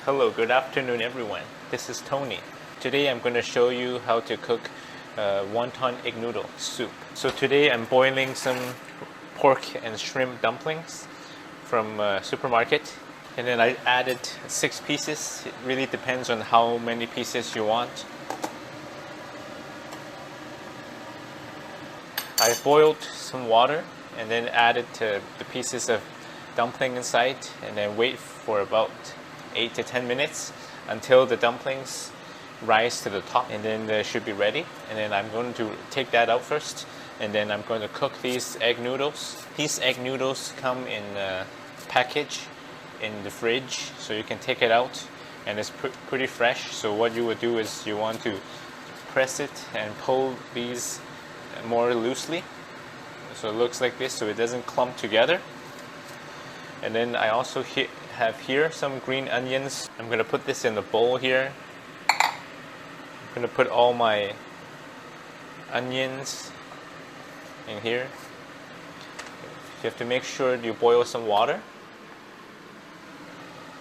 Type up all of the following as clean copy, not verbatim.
Hello, good afternoon everyone. This is Tony. Today I'm going to show you how to cook wonton egg noodle soup. So today I'm boiling some pork and shrimp dumplings from supermarket, and then I added 6 pieces. It really depends on how many pieces you want. I boiled some water and then added the pieces of dumpling inside, and then wait for about 8 to 10 minutes until the dumplings rise to the top, and then they should be ready. And then I'm going to take that out first, and then I'm going to cook these egg noodles. These egg noodles come in a package in the fridge, so you can take it out and it's pretty fresh. So what you would do is you want to press it and pull these more loosely so it looks like this, so it doesn't clump together. And then I also have here some green onions. I'm going to put this in the bowl here. I'm going to put all my onions in here. You have to make sure you boil some water.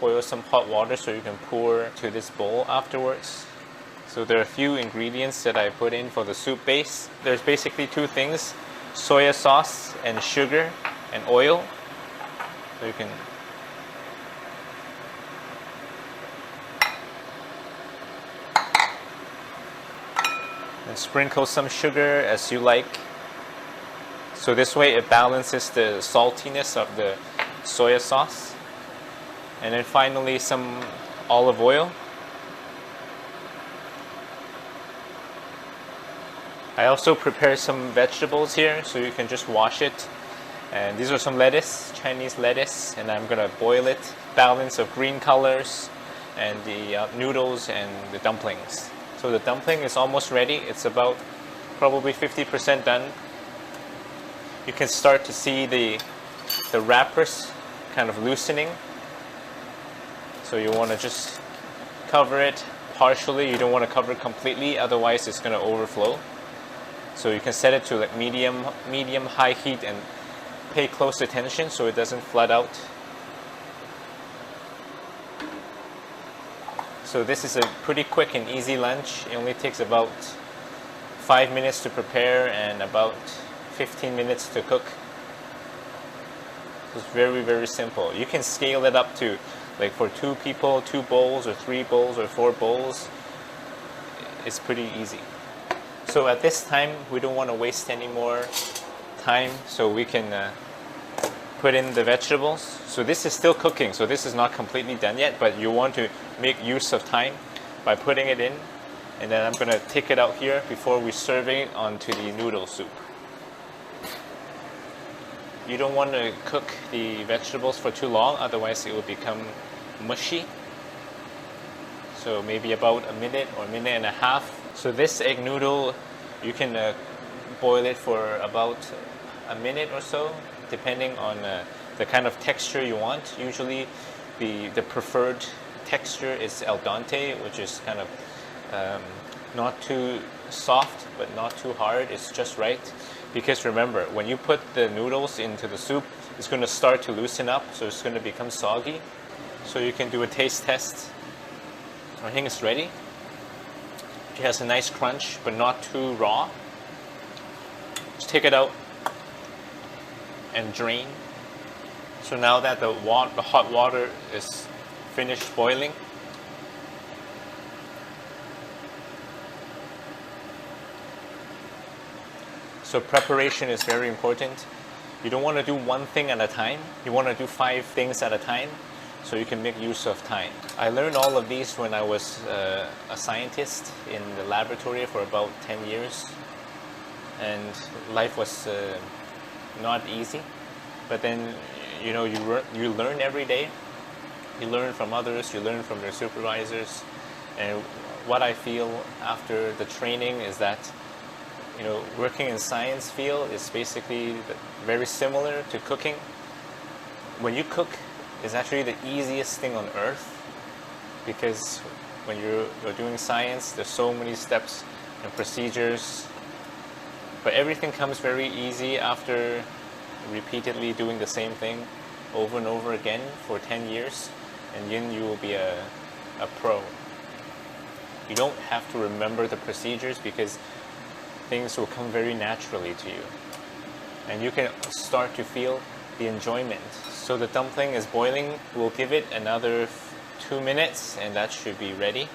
Boil some hot water so you can pour to this bowl afterwards. So there are a few ingredients that I put in for the soup base. There's basically 2 things: soya sauce and sugar and oil. So you can and sprinkle some sugar as you like. So this way it balances the saltiness of the soya sauce. And then finally some olive oil. I also prepared some vegetables here, so you can just wash it. And these are some lettuce, Chinese lettuce, and I'm gonna boil it. Balance of green colors and the noodles and the dumplings. So the dumpling is almost ready. It's about probably 50% done. You can start to see the wrappers kind of loosening. So you want to just cover it partially. You don't want to cover it completely, otherwise it's going to overflow. So you can set it to like medium high heat and pay close attention so it doesn't flood out. So this is a pretty quick and easy lunch. It only takes about 5 minutes to prepare and about 15 minutes to cook. It's very, very simple. You can scale it up to like for 2 people, 2 bowls or 3 bowls or 4 bowls. It's pretty easy. So at this time, we don't want to waste any more time, so we can put in the vegetables. So this is still cooking, so this is not completely done yet, but you want to make use of time by putting it in. And then I'm going to take it out here before we serve it onto the noodle soup. You don't want to cook the vegetables for too long, otherwise it will become mushy. So maybe about a minute or a minute and a half. So this egg noodle, you can boil it for about a minute or so, depending on the kind of texture you want. Usually the preferred texture is al dente, which is kind of not too soft but not too hard. It's just right, because remember, when you put the noodles into the soup, it's going to start to loosen up, so it's going to become soggy. So you can do a taste test. I think it's ready. It has a nice crunch but not too raw. Just take it out and drain. So now that the hot water is finished boiling, so preparation is very important. You don't want to do one thing at a time. You want to do 5 things at a time, so you can make use of time. I learned all of these when I was a scientist in the laboratory for about 10 years. And life was not easy. But then, you know, you learn every day. You learn from others, you learn from your supervisors. And what I feel after the training is that, you know, working in science field is basically very similar to cooking. When you cook, it's actually the easiest thing on earth, because when you're doing science, there's so many steps and procedures, but everything comes very easy after repeatedly doing the same thing over and over again for 10 years, and then you will be a a pro. You don't have to remember the procedures because things will come very naturally to you. And you can start to feel the enjoyment. So the dumpling is boiling. We'll give it another 2 minutes and that should be ready.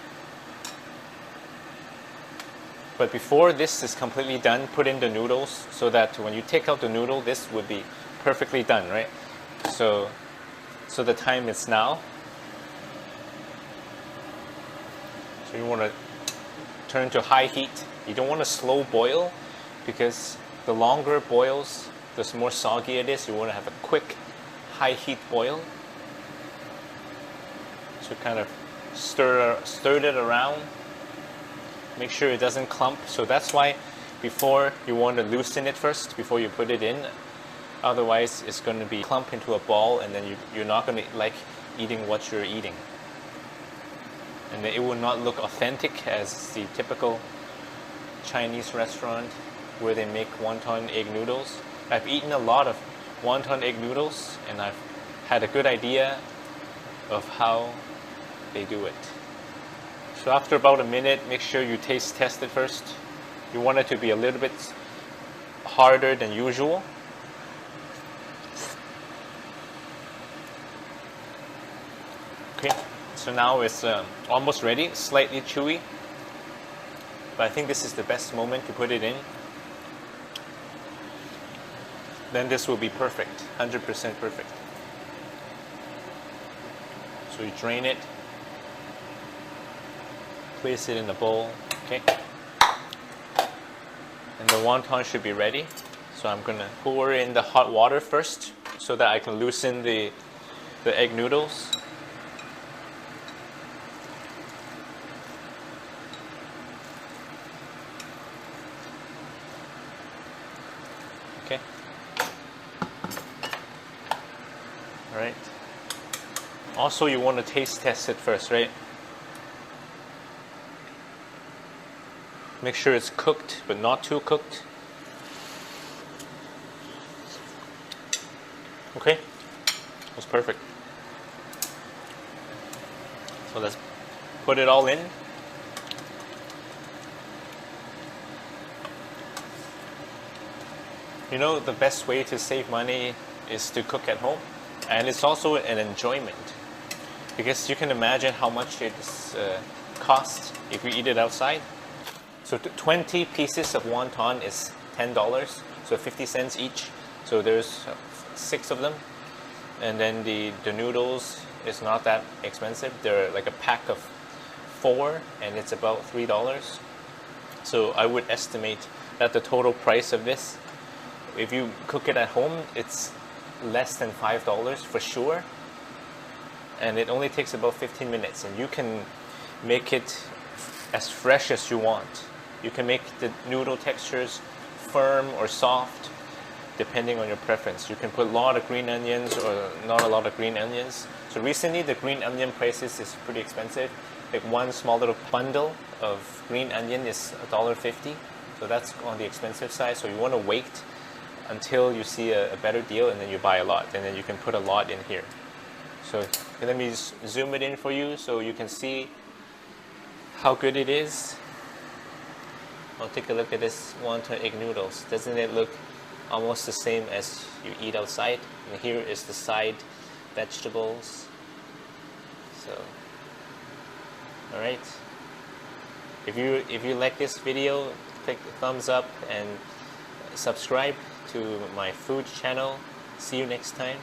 But before this is completely done, put in the noodles so that when you take out the noodle, this would be perfectly done, right? So the time is now. So you want to turn to high heat. You don't want to slow boil because the longer it boils, the more soggy it is. You want to have a quick high heat boil. So kind of stir it around. Make sure it doesn't clump. So that's why before you want to loosen it first before you put it in. Otherwise it's going to be clump into a ball and then you're not going to like eating what you're eating. And it will not look authentic as the typical Chinese restaurant where they make wonton egg noodles. I've eaten a lot of wonton egg noodles and I've had a good idea of how they do it. So after about a minute, make sure you test it first. You want it to be a little bit harder than usual. Okay, so now it's almost ready, slightly chewy. But I think this is the best moment to put it in. Then this will be perfect, 100% perfect. So you drain it, place it in a bowl, okay? And the wonton should be ready. So I'm gonna pour in the hot water first so that I can loosen the egg noodles. Okay. All right. Also, you want to taste test it first, right? Make sure it's cooked, but not too cooked. Okay, that's perfect. So let's put it all in. You know, the best way to save money is to cook at home. And it's also an enjoyment. Because you can imagine how much it costs if you eat it outside. So 20 pieces of wonton is $10, so 50 cents each. So there's 6 of them. And then the noodles is not that expensive. They're like a pack of 4 and it's about $3. So I would estimate that the total price of this, if you cook it at home, it's less than $5 for sure. And it only takes about 15 minutes and you can make it as fresh as you want. You can make the noodle textures firm or soft depending on your preference. You can put a lot of green onions or not a lot of green onions. So recently the green onion prices is pretty expensive. Like one small little bundle of green onion is $1.50. So that's on the expensive side. So you want to wait until you see a better deal and then you buy a lot. And then you can put a lot in here. So let me zoom it in for you so you can see how good it is. I'll take a look at this wonton egg noodles. Doesn't it look almost the same as you eat outside? And here is the side vegetables. So, all right. If you like this video, click the thumbs up and subscribe to my food channel. See you next time.